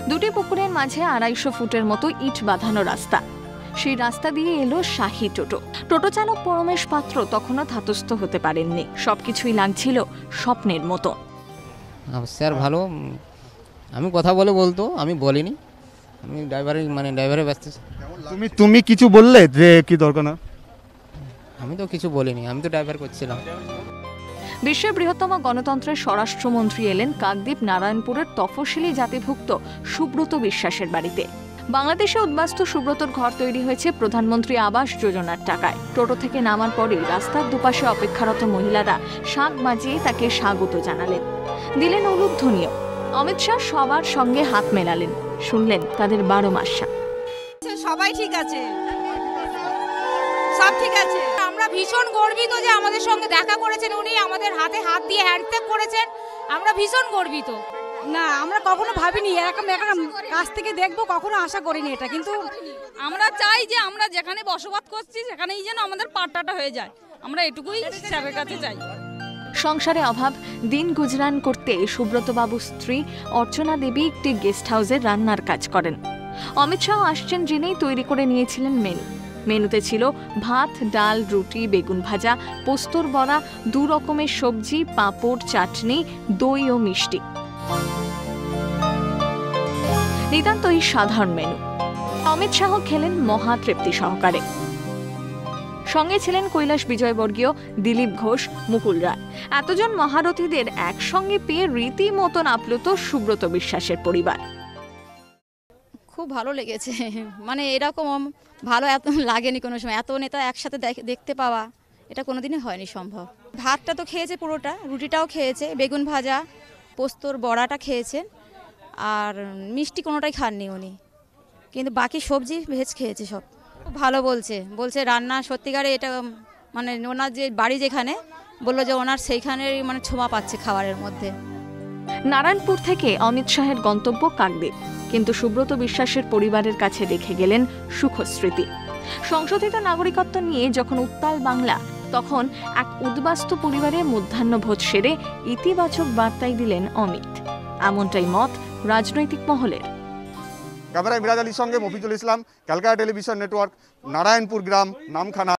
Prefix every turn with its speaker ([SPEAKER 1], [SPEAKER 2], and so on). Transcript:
[SPEAKER 1] দুটি পুকুরের মাঝে 250 ফুটের মতো ইট বাঁধানো রাস্তা। সেই রাস্তা দিয়ে এলো শাহী টোটো। টোটো চালক পরমেশ পাত্র তখনও ধাতস্থ হতে পারেননি। সবকিছুই লাগছিল স্বপ্নের মতো।
[SPEAKER 2] স্যার ভালো, আমি কথা বলতো, আমি বলিনি, আমি ড্রাইভারের ব্যস্ত।
[SPEAKER 3] তুমি কিছু বললে যে কি দরকার না?
[SPEAKER 2] আমি তো কিছু বলিনি, আমি তো ড্রাইভার করছিলাম।
[SPEAKER 1] বিশ্বের বৃহত্তম গণতন্ত্রের স্বরাষ্ট্রমন্ত্রী এলেন কাকদ্বীপ নারায়ণপুরের তফসিলি জাতিভুক্ত সুব্রত বিশ্বাসের বাড়িতে। বাংলাদেশে উদ্বাস্তু সুব্রতর ঘর তৈরি হয়েছে প্রধানমন্ত্রী আবাস যোজনার টাকায়। টোটো থেকে নামার পরেই রাস্তার দুপাশে অপেক্ষারত মহিলারা শাঁখ বাজিয়ে তাকে স্বাগত জানালেন, দিলেন উলুধ্বনিও। অমিত শাহ সবার সঙ্গে হাত মেলালেন, শুনলেন তাদের 12 মাস।
[SPEAKER 4] সবাই ঠিক আছে, সব ঠিক আছে। আমরা ভীষণ গর্বিত যে আমাদের সঙ্গে দেখা করেছেন উনি, আমাদের হাতে হাত দিয়ে হ্যান্ডশেক করেছেন। আমরা ভীষণ গর্বিত।
[SPEAKER 5] না, আমরা কখনো ভাবিনি এরকম কাছ থেকে দেখবো, কখনো আশা করিনি এটা। কিন্তু
[SPEAKER 4] আমরা চাই যে আমরা যেখানে বসবাস করছি সেখানেই যেন আমাদের পাট্টাটা হয়ে যায়। আমরা এটুকুই স্যারের কাছে চাই।
[SPEAKER 1] সংসারে অভাব দিন গুজরান করতে সুব্রতবাবুর স্ত্রী অর্চনা দেবী একটি গেস্ট হাউসে রান্নার কাজ করেন। অমিত শাহ আসছেন জেনেই তৈরি করে নিয়েছিলেন মেনুতে ছিল ভাত, ডাল, রুটি, বেগুন ভাজা, পোস্তর বড়া, 2 রকমের সবজি, পাঁপড়, চাটনি, দই ও মিষ্টি। নিতান্তই সাধারণ মেনু। অমিত শাহ খেলেন মহা তৃপ্তি সহকারে। সঙ্গে ছিলেন কৈলাস বিজয়বর্গীয়, দিলীপ ঘোষ, মুকুল রায়। এতজন মহারথীদের একসঙ্গে পেয়ে রীতিমতন আপ্লুত সুব্রত বিশ্বাসের পরিবার।
[SPEAKER 6] খুব ভালো লেগেছে, মানে এরকম ভালো এত লাগেনি কোনো সময়। এত নেতা একসাথে দেখতে পাওয়া এটা কোনোদিনই হয়নি সম্ভব। ভাতটা তো খেয়েছে পুরোটা, রুটিটাও খেয়েছে, বেগুন ভাজা, পোস্তর বড়াটা খেয়েছেন, আর মিষ্টি কোনোটাই খাননি উনি, কিন্তু বাকি সবজি ভেজ খেয়েছে সব। ভালো বলছে রান্না সত্যিকারে এটা, মানে ওনার যে বাড়ি যেখানে বললো যে ওনার সেইখানের মানে ছোঁয়া পাচ্ছে খাবারের মধ্যে।
[SPEAKER 1] নারায়ণপুর থেকে অমিত শাহের গন্তব্য কাকদ্বীপ, কিন্তু সুব্রত বিশ্বাসের পরিবারের কাছে রেখে গেলেন সুখস্মৃতি। সংশোধিত নাগরিকত্ব নিয়ে যখন উত্তাল বাংলা, তখন এক উদ্বাস্তু পরিবারে মধ্যাহ্নভোজ সেরে ইতিবাচক বার্তাই দিলেন অমিত। এমনটাই মত রাজনৈতিক মহলের।
[SPEAKER 3] ক্যামেরায় মিরাজ আলীর সঙ্গে মফিজুল ইসলাম, ক্যালকাটা টেলিভিশন নেটওয়ার্ক, নারায়ণপুর গ্রাম, নামখানা।